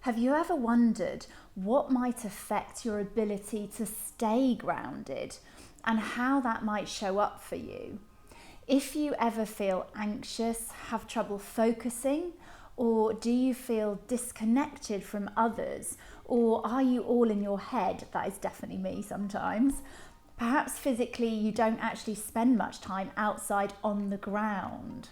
Have you ever wondered what might affect your ability to stay grounded and how that might show up for you? If you ever feel anxious, have trouble focusing, or do you feel disconnected from others, or are you all in your head? That is definitely me sometimes. Perhaps physically you don't actually spend much time outside on the ground.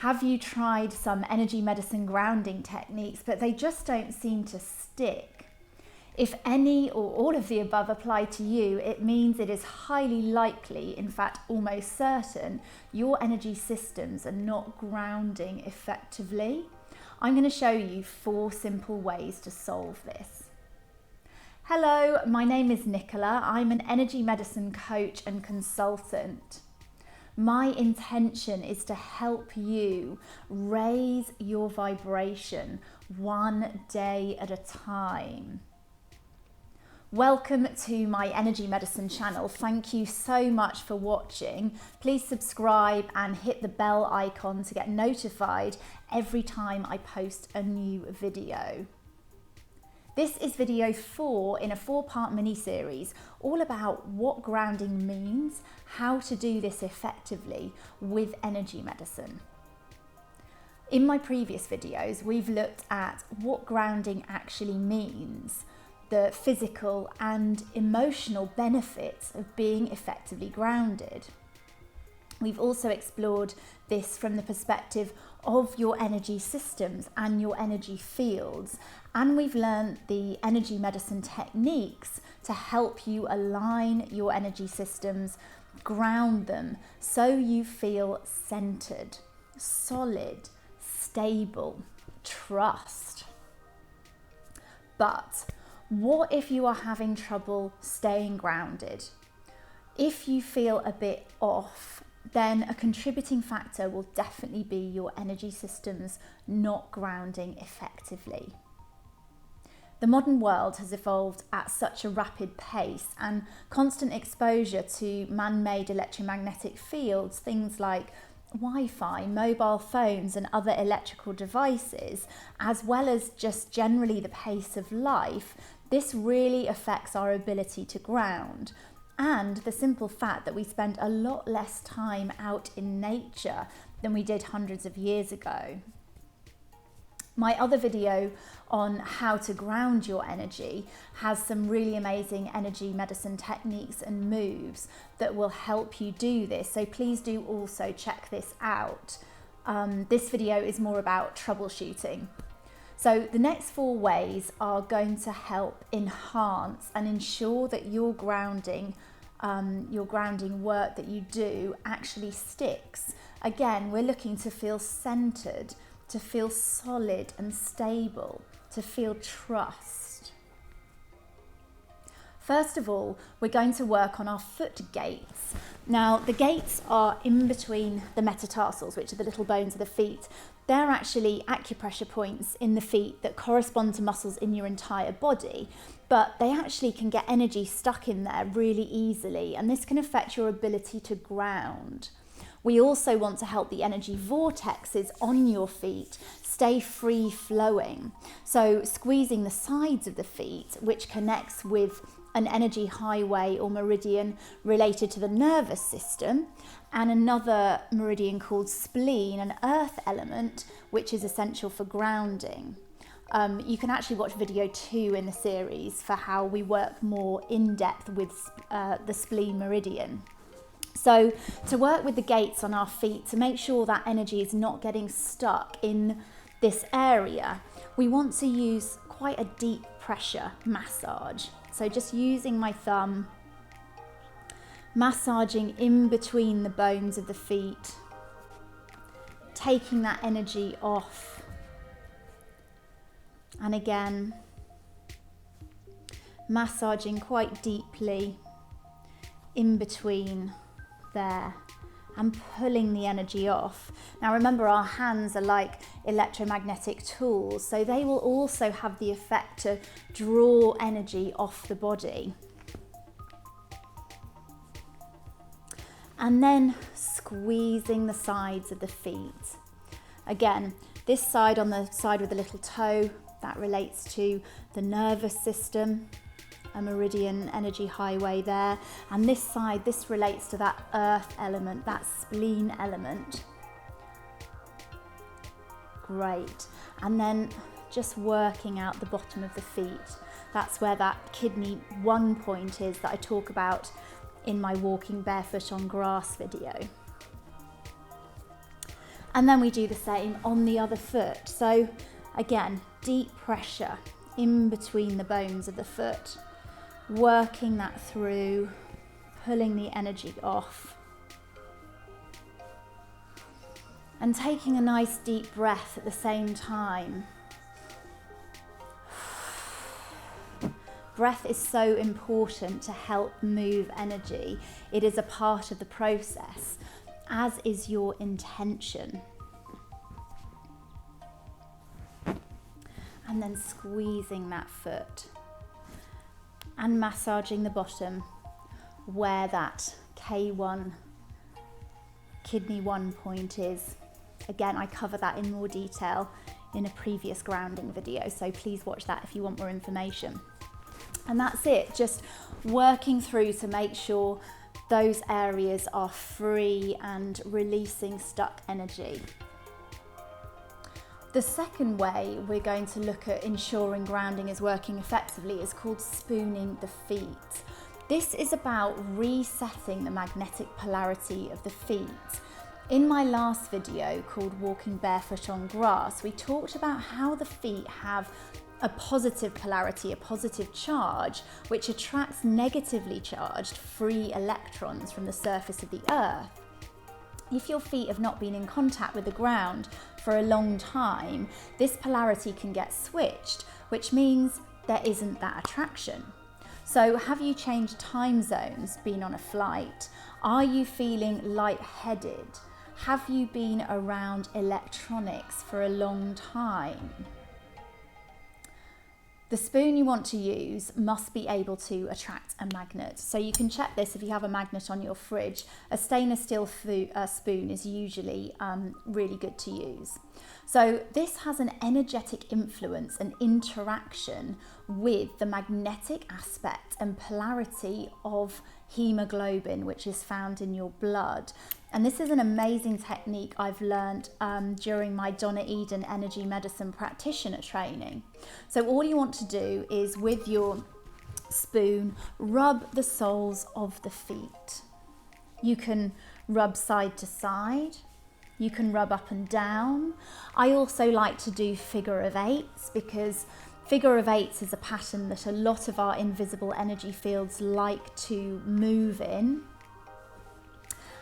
Have you tried some energy medicine grounding techniques, but they just don't seem to stick? If any or all of the above apply to you, it means it is highly likely, in fact almost certain, your energy systems are not grounding effectively. I'm going to show you 4 simple ways to solve this. Hello, my name is Nicola. I'm an energy medicine coach and consultant. My intention is to help you raise your vibration one day at a time. Welcome to my energy medicine channel. Thank you so much for watching. Please subscribe and hit the bell icon to get notified every time I post a new video. This is video 4 in a 4-part mini-series all about what grounding means, how to do this effectively with energy medicine. In my previous videos, we've looked at what grounding actually means, the physical and emotional benefits of being effectively grounded. We've also explored this from the perspective of your energy systems and your energy fields, and we've learned the energy medicine techniques to help you align your energy systems, ground them so you feel centered, solid, stable, trust. But what if you are having trouble staying grounded? If you feel a bit off, then a contributing factor will definitely be your energy systems not grounding effectively. The modern world has evolved at such a rapid pace, and constant exposure to man-made electromagnetic fields, things like Wi-Fi, mobile phones and other electrical devices, as well as just generally the pace of life, this really affects our ability to ground. And the simple fact that we spend a lot less time out in nature than we did hundreds of years ago. My other video on how to ground your energy has some really amazing energy medicine techniques and moves that will help you do this. So please do also check this out. This video is more about troubleshooting. So the next 4 ways are going to help enhance and ensure that your grounding work that you do actually sticks. Again, we're looking to feel centered, to feel solid and stable, to feel trust. First of all, we're going to work on our foot gates. Now, the gates are in between the metatarsals, which are the little bones of the feet. They're actually acupressure points in the feet that correspond to muscles in your entire body, but they actually can get energy stuck in there really easily, and this can affect your ability to ground. We also want to help the energy vortexes on your feet stay free flowing. So squeezing the sides of the feet, which connects with an energy highway or meridian related to the nervous system, and another meridian called spleen, an earth element, which is essential for grounding. You can actually watch video 2 in the series for how we work more in depth with the spleen meridian. So to work with the gates on our feet, to make sure that energy is not getting stuck in this area, we want to use quite a deep pressure massage. So just using my thumb, massaging in between the bones of the feet, taking that energy off. And again, massaging quite deeply in between there and pulling the energy off. Now remember, our hands are like electromagnetic tools, so they will also have the effect to draw energy off the body. And then squeezing the sides of the feet. Again, This side, on the side with the little toe, that relates to the nervous system, a meridian energy highway there. And this side, this relates to that earth element, that spleen element. Great. And then just working out the bottom of the feet. That's where that kidney 1 point is that I talk about in my walking barefoot on grass video. And then we do the same on the other foot. So again, deep pressure in between the bones of the foot, working that through, pulling the energy off. And taking a nice deep breath at the same time. Breath is so important to help move energy. It is a part of the process, as is your intention. And then squeezing that foot and massaging the bottom where that K1, kidney 1 point is. Again, I cover that in more detail in a previous grounding video, so please watch that if you want more information. And that's it, just working through to make sure those areas are free and releasing stuck energy. The second way we're going to look at ensuring grounding is working effectively is called spooning the feet. This is about resetting the magnetic polarity of the feet. In my last video called Walking Barefoot on Grass, we talked about how the feet have a positive polarity, a positive charge, which attracts negatively charged free electrons from the surface of the earth. If your feet have not been in contact with the ground for a long time, this polarity can get switched, which means there isn't that attraction. So have you changed time zones, been on a flight? Are you feeling lightheaded? Have you been around electronics for a long time? The spoon you want to use must be able to attract a magnet. So you can check this if you have a magnet on your fridge. A stainless steel spoon is usually really good to use. So this has an energetic influence and interaction with the magnetic aspect and polarity of hemoglobin, which is found in your blood. And this is an amazing technique I've learned during my Donna Eden energy medicine practitioner training. So all you want to do is, with your spoon, rub the soles of the feet. You can rub side to side. You can rub up and down. I also like to do figure of eights, because figure of eights is a pattern that a lot of our invisible energy fields like to move in.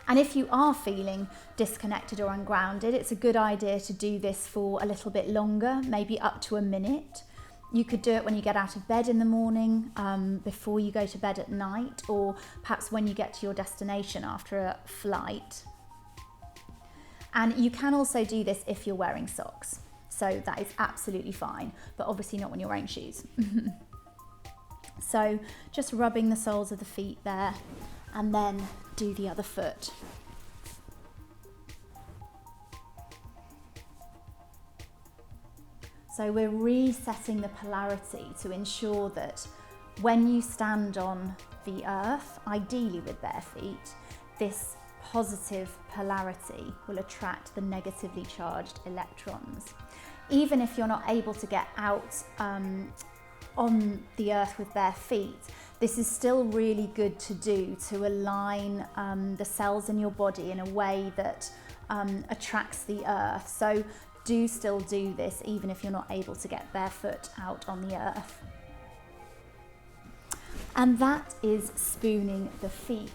And if you are feeling disconnected or ungrounded, it's a good idea to do this for a little bit longer, maybe up to a minute. You could do it when you get out of bed in the morning, before you go to bed at night, or perhaps when you get to your destination after a flight. And you can also do this if you're wearing socks. So that is absolutely fine, but obviously not when you're wearing shoes. So just rubbing the soles of the feet there, and then do the other foot. So we're resetting the polarity to ensure that when you stand on the earth, ideally with bare feet, this positive polarity will attract the negatively charged electrons. Even if you're not able to get out on the earth with bare feet, this is still really good to do to align the cells in your body in a way that attracts the earth. So do still do this even if you're not able to get barefoot out on the earth. And that is spooning the feet.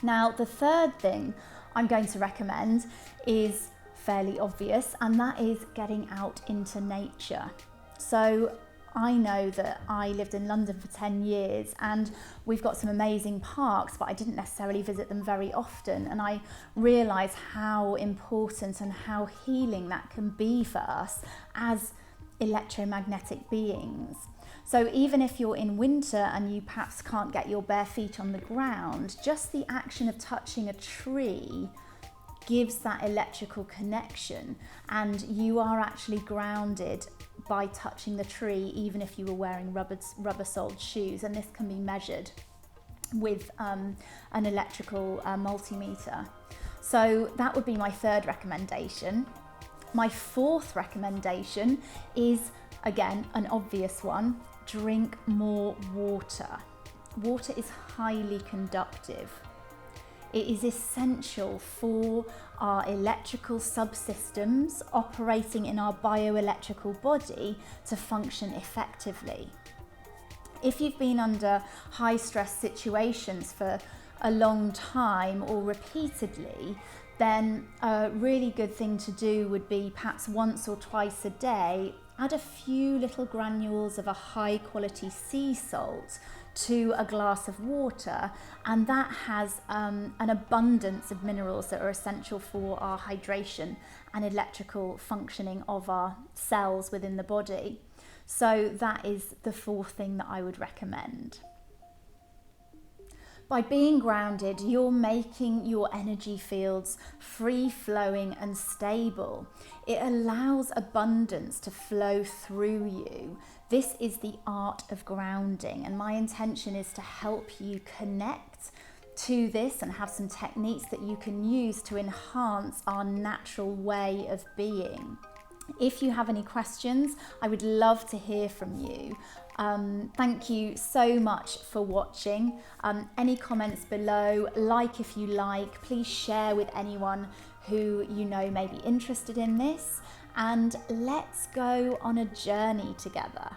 Now, the third thing I'm going to recommend is fairly obvious, and that is getting out into nature. So I know that I lived in London for 10 years and we've got some amazing parks, but I didn't necessarily visit them very often. And I realised how important and how healing that can be for us as electromagnetic beings. So even if you're in winter and you perhaps can't get your bare feet on the ground, just the action of touching a tree gives that electrical connection, and you are actually grounded by touching the tree, even if you were wearing rubber-soled shoes. And this can be measured with an electrical multimeter. So that would be my third recommendation. My fourth recommendation is, again, an obvious one: drink more water. Water is highly conductive. It is essential for our electrical subsystems operating in our bioelectrical body to function effectively. If you've been under high stress situations for a long time or repeatedly, then a really good thing to do would be perhaps once or twice a day, add a few little granules of a high quality sea salt to a glass of water, and that has an abundance of minerals that are essential for our hydration and electrical functioning of our cells within the body. So that is the fourth thing that I would recommend. By being grounded, you're making your energy fields free-flowing and stable. It allows abundance to flow through you. This is the art of grounding, and my intention is to help you connect to this and have some techniques that you can use to enhance our natural way of being. If you have any questions, I would love to hear from you. Thank you so much for watching. Any comments below, like if you like, please share with anyone who you know may be interested in this, and let's go on a journey together.